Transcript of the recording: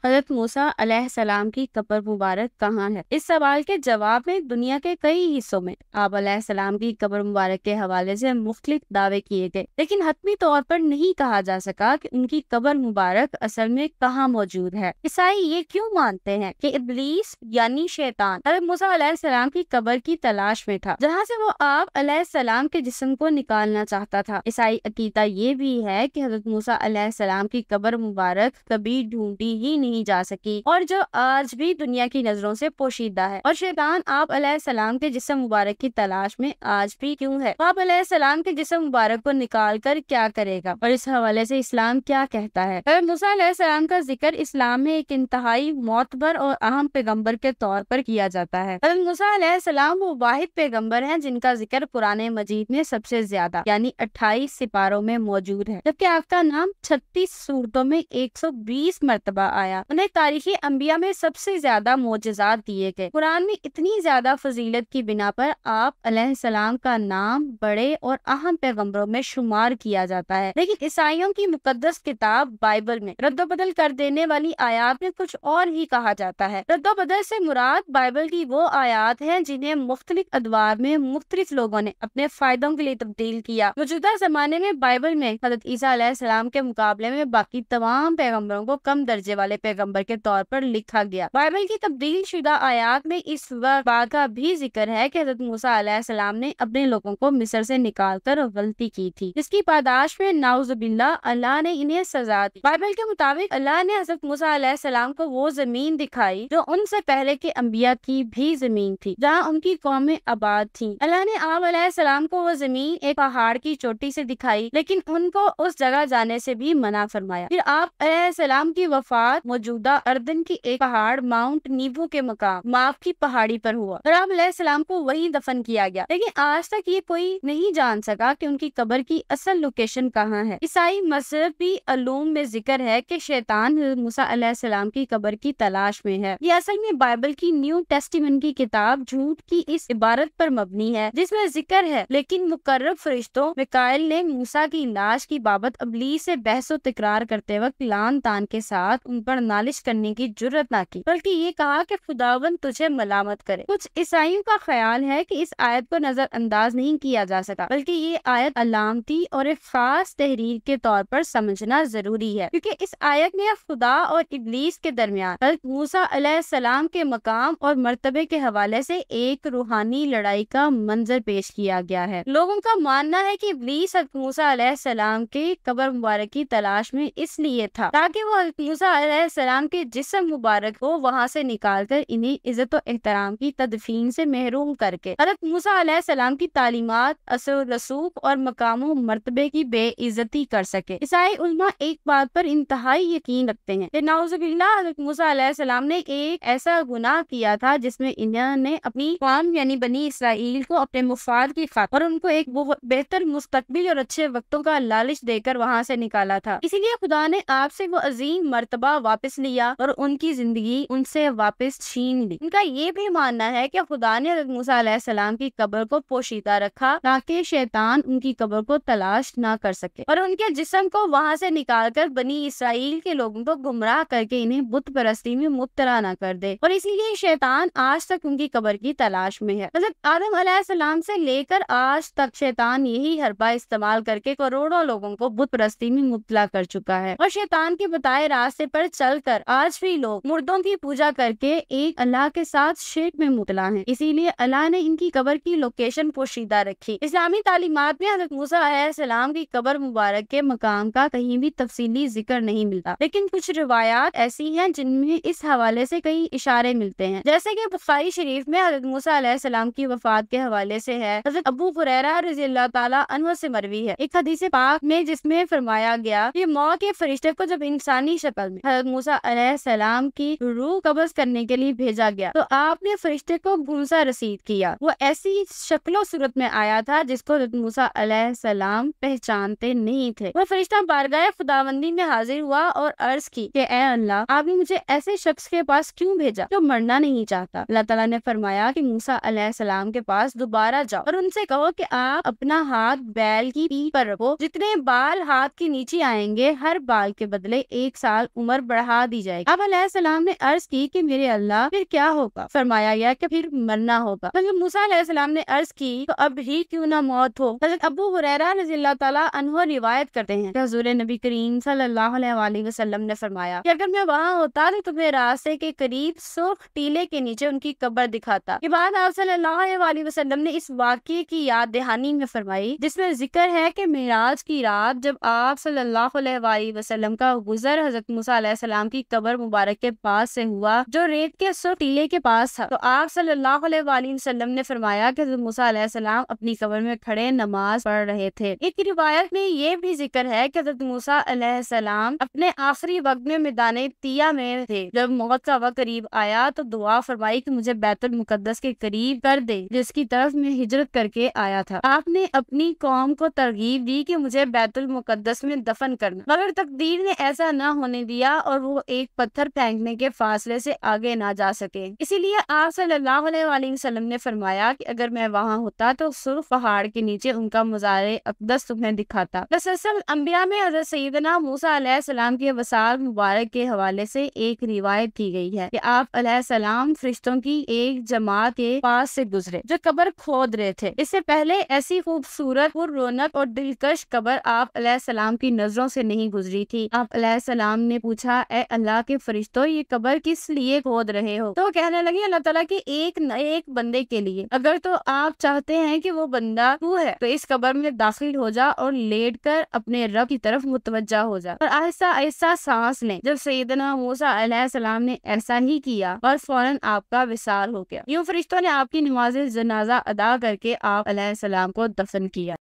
حضرت موسیٰ علیہ السلام کی قبر مبارک کہاں ہے؟ اس سوال کے جواب میں دنیا کے کئی حصوں میں آپ علیہ السلام کی قبر مبارک کے حوالے سے مختلف دعوے کیے گئے، لیکن حتمی طور پر نہیں کہا جا سکا کہ ان کی قبر مبارک اصل میں کہاں موجود ہے۔ عیسائی یہ کیوں مانتے ہیں کہ ابلیس یعنی شیطان حضرت موسیٰ علیہ السلام کی قبر کی تلاش میں تھا، جہاں سے وہ آپ علیہ السلام کے جسم کو نکالنا چاہتا تھا۔ عیسائی عقیدہ یہ بھی ہے کہ حضرت موسیٰ علیہ السلام کی قبر مبارک کبھی ڈھونڈی ہی نہیں جا سکی اور جو آج بھی دنیا کی نظروں سے پوشیدہ ہے، اور شیطان آپ علیہ السلام کے جسم مبارک کی تلاش میں آج بھی کیوں ہے۔ آپ علیہ السلام کے جسم مبارک کو نکال کر کیا کرے گا، اور اس حوالے سے اسلام کیا کہتا ہے۔ حضرت موسیٰ علیہ السلام کا ذکر اسلام میں ایک انتہائی معتبر اور اہم پیغمبر کے طور پر کیا جاتا ہے۔ حضرت موسیٰ علیہ السلام وہ واحد پیغمبر ہیں جن کا ذکر قرآن مجید میں سب سے زیادہ یعنی 28 سپاروں میں موجود ہے، جبکہ آپ کا نام 36 سورتوں میں 120 مرتبہ آیا۔ انہیں تاریخی انبیاء میں سب سے زیادہ معجزات دیے گئے۔ قرآن میں اتنی زیادہ فضیلت کی بنا پر آپ علیہ السلام کا نام بڑے اور اہم پیغمبروں میں شمار کیا جاتا ہے، لیکن عیسائیوں کی مقدس کتاب بائبل میں رد و بدل کر دینے والی آیات میں کچھ اور ہی کہا جاتا ہے۔ رد و بدل سے مراد بائبل کی وہ آیات ہیں جنہیں مختلف ادوار میں مختلف لوگوں نے اپنے فائدوں کے لیے تبدیل کیا۔ موجودہ زمانے میں بائبل میں حضرت عیسیٰ علیہ السلام کے مقابلے میں باقی تمام پیغمبروں کو کم درجے والے پیغمبر کے طور پر لکھا گیا۔ بائبل کی تبدیل شدہ آیات میں اس بات کا بھی ذکر ہے کہ حضرت موسیٰ علیہ السلام نے اپنے لوگوں کو مصر سے نکال کر غلطی کی تھی، جس کی پاداش میں نعوذ باللہ اللہ نے انہیں سزا دی۔ بائبل کے مطابق اللہ نے حضرت موسیٰ علیہ السلام کو وہ زمین دکھائی جو ان سے پہلے کے انبیاء کی بھی زمین تھی، جہاں ان کی قومیں آباد تھیں۔ اللہ نے آپ علیہ السلام کو وہ زمین ایک پہاڑ کی چوٹی سے دکھائی، لیکن ان کو اس جگہ جانے سے بھی منع فرمایا۔ پھر آپ علیہ السلام کی وفات موجودہ اردن کی ایک پہاڑ ماؤنٹ نیبو کے مقام ماف کی پہاڑی پر ہوا اور آپ علیہ السلام کو وہیں دفن کیا گیا، لیکن آج تک یہ کوئی نہیں جان سکا کہ ان کی قبر کی اصل لوکیشن کہاں ہے۔ عیسائی مذہبی علوم میں ذکر ہے کہ شیطان حضرت موسیٰ علیہ السلام کی قبر کی تلاش میں ہے۔ یہ اصل میں بائبل کی نیو ٹیسٹیمنٹ کی کتاب جھوٹ کی اس عبارت پر مبنی ہے جس میں ذکر ہے، لیکن مقرب فرشتوں میکائیل نے موسیٰ کی لاش کی بابت ابلیس سے بحث و تکرار کرتے وقت لعن تان کے ساتھ ان پر نالش کرنے کی جرت نہ کی، بلکہ یہ کہا کہ خداوند تجھے ملامت کرے۔ کچھ عیسائیوں کا خیال ہے کہ اس آیت کو نظر انداز نہیں کیا جا سکا، بلکہ یہ آیت علامتی اور ایک خاص تحریر کے طور پر سمجھنا ضروری ہے، کیونکہ اس آیت میں خدا اور ابلیس کے درمیان حضرت موسیٰ علیہ السلام کے مقام اور مرتبے کے حوالے سے ایک روحانی لڑائی کا منظر پیش کیا گیا ہے۔ لوگوں کا ماننا ہے کہ ابلیس حضرت موسیٰ علیہ السلام کے قبر مبارک کی تلاش میں اس لیے تھا تاکہ وہ حضرت موسیٰ علیہ السلام کے جسم مبارک کو وہاں سے نکال کر انہیں عزت و احترام کی تدفین سے محروم کر کے حضرت موسیٰ علیہ السلام کی تعلیمات، اثر و رسوخ اور مقام و مرتبے کی بے عزتی کر سکے۔ عیسائی علماء ایک بات پر انتہائی یقین رکھتے ہیں کہ نعوذ باللہ حضرت موسیٰ علیہ السلام نے ایک ایسا گناہ کیا تھا جس میں انہوں نے اپنی قوم یعنی بنی اسرائیل کو اپنے مفاد کی خاطر اور ان کو ایک بہتر مستقبل اور اچھے وقتوں کا لالچ دے کر وہاں سے نکالا تھا۔ اسی لیے خدا نے آپ سے وہ عظیم مرتبہ واپس لیا اور ان کی زندگی ان سے واپس چھین لی۔ ان کا یہ بھی ماننا ہے کہ خدا نے حضرت موسیٰ علیہ السلام کی قبر کو پوشیدہ رکھا تاکہ شیطان ان کی قبر کو تلاش نہ کر سکے اور ان کے جسم کو وہاں سے نکال کر بنی اسرائیل کے لوگوں کو گمراہ کر کے انہیں بت پرستی میں مبتلا نہ کر دے، اور اسی لیے شیطان آج تک ان کی قبر کی تلاش میں ہے۔ حضرت آدم علیہ السلام سے لے کر آج تک شیطان یہی حربہ استعمال کر کے کروڑوں لوگوں کو بت پرستی میں مبتلا کر چکا ہے، اور شیطان کے بتائے راستے پر چل کر آج بھی لوگ مردوں کی پوجا کر کے ایک اللہ کے ساتھ شرک میں مبتلا ہیں۔ اسی لیے اللہ نے ان کی قبر کی لوکیشن پوشیدہ رکھی۔ اسلامی تعلیمات میں حضرت موسیٰ علیہ السلام کی قبر مبارک کے مقام کا کہیں بھی تفصیلی ذکر نہیں ملتا، لیکن کچھ روایات ایسی ہیں جن میں اس حوالے سے کئی اشارے ملتے ہیں، جیسے کہ بخاری شریف میں حضرت موسیٰ علیہ السلام کی وفات کے حوالے سے ہے۔ حضرت ابو ہریرہ رضی اللہ تعالیٰ عنہ سے مروی ہے ایک حدیث پاک میں جس میں فرمایا گیا کہ موت کے فرشتے کو جب انسانی شکل میں حضرت موسیٰ علیہ السلام کی روح قبض کرنے کے لیے بھیجا گیا تو آپ نے فرشتے کو گھونسا رسید کیا۔ وہ ایسی شکل و صورت میں آیا تھا جس کو حضرت موسیٰ علیہ السلام پہچانتے نہیں تھے۔ وہ فرشتہ بارگاہ خداوندی میں حاضر ہوا اور عرض کی کہ اے اللہ، آپ نے مجھے ایسے شخص کے پاس کیوں بھیجا جو مرنا نہیں چاہتا؟ اللہ تعالیٰ نے فرمایا کہ موسیٰ علیہ السلام کے پاس دوبارہ جاؤ اور ان سے کہو کہ آپ اپنا ہاتھ بیل کی پیٹھ پر رکھو، جتنے بال ہاتھ کے نیچے آئیں گے ہر بال کے بدلے 1 سال عمر بڑھا بڑھا دی جائے گی۔ آپ علیہ السلام نے عرض کی کہ میرے اللہ پھر کیا ہوگا؟ فرمایا گیا کہ پھر مرنا ہوگا۔ حضرت موسیٰ علیہ السلام نے عرض کی تو اب ہی کیوں نہ موت ہو؟ حضرت ابو ہریرہ رضی اللہ تعالیٰ عنہ روایت کرتے ہیں کہ حضور نبی کریم صلی اللہ علیہ وآلہ وسلم نے فرمایا کہ اگر میں وہاں ہوتا تو تمہیں راستے کے قریب سرخ ٹیلے کے نیچے ان کی قبر دکھاتا۔ یہ بات آپ صلی اللہ علیہ وآلہ وسلم نے اس واقعے کی یاد دہانی میں فرمائی، جس میں ذکر ہے کہ معراج کی رات جب آپ صلی اللہ علیہ وآلہ وسلم کا گزر حضرت موسیٰ علیہ السلام کی قبر مبارک کے پاس سے ہوا جو ریت کے سرخ ٹیلے کے پاس تھا، تو آپ صلی اللہ علیہ وآلہ وسلم نے فرمایا کہ حضرت موسیٰ علیہ السلام اپنی قبر میں کھڑے نماز پڑھ رہے تھے۔ ایک روایت میں یہ بھی ذکر ہے کہ حضرت موسیٰ علیہ السلام اپنے آخری وقت میں میدان طیہ میں تھے۔ جب موت کا وقت قریب آیا تو دعا فرمائی کہ مجھے بیت المقدس کے قریب کر دے جس کی طرف میں ہجرت کر کے آیا تھا۔ آپ نے اپنی قوم کو ترغیب دی کہ مجھے بیت المقدس میں دفن کرنا، مگر تقدیر نے ایسا نہ ہونے دیا اور وہ ایک پتھر پھینکنے کے فاصلے سے آگے نہ جا سکے۔ اسی لیے آپ صلی اللہ علیہ وآلہ وسلم نے فرمایا کہ اگر میں وہاں ہوتا تو سرخ پہاڑ کے نیچے ان کا مزار اقدس تمہیں دکھاتا۔ دراصل انبیاء میں حضرت سیدنا موسیٰ علیہ السلام کے وصال مبارک کے حوالے سے ایک روایت کی گئی ہے کہ آپ علیہ السلام فرشتوں کی ایک جماعت کے پاس سے گزرے جو قبر کھود رہے تھے۔ اس سے پہلے ایسی خوبصورت پر رونق اور دلکش قبر آپ علیہ السلام کی نظروں سے نہیں گزری تھی۔ آپ علیہ السلام نے پوچھا، اے اللہ کے فرشتوں، یہ قبر کس لیے کھود رہے ہو؟ تو وہ کہنے لگے، اللہ تعالیٰ کے ایک بندے کے لیے۔ اگر تو آپ چاہتے ہیں کہ وہ بندہ تو ہے تو اس قبر میں داخل ہو جا اور لیٹ کر اپنے رب کی طرف متوجہ ہو جا اور آہستہ آہستہ سانس لیں۔ جب سیدنا موسیٰ علیہ السلام نے ایسا ہی کیا اور فوراً آپ کا وصال ہو گیا۔ یوں فرشتوں نے آپ کی نماز جنازہ ادا کر کے آپ علیہ السلام کو دفن کیا۔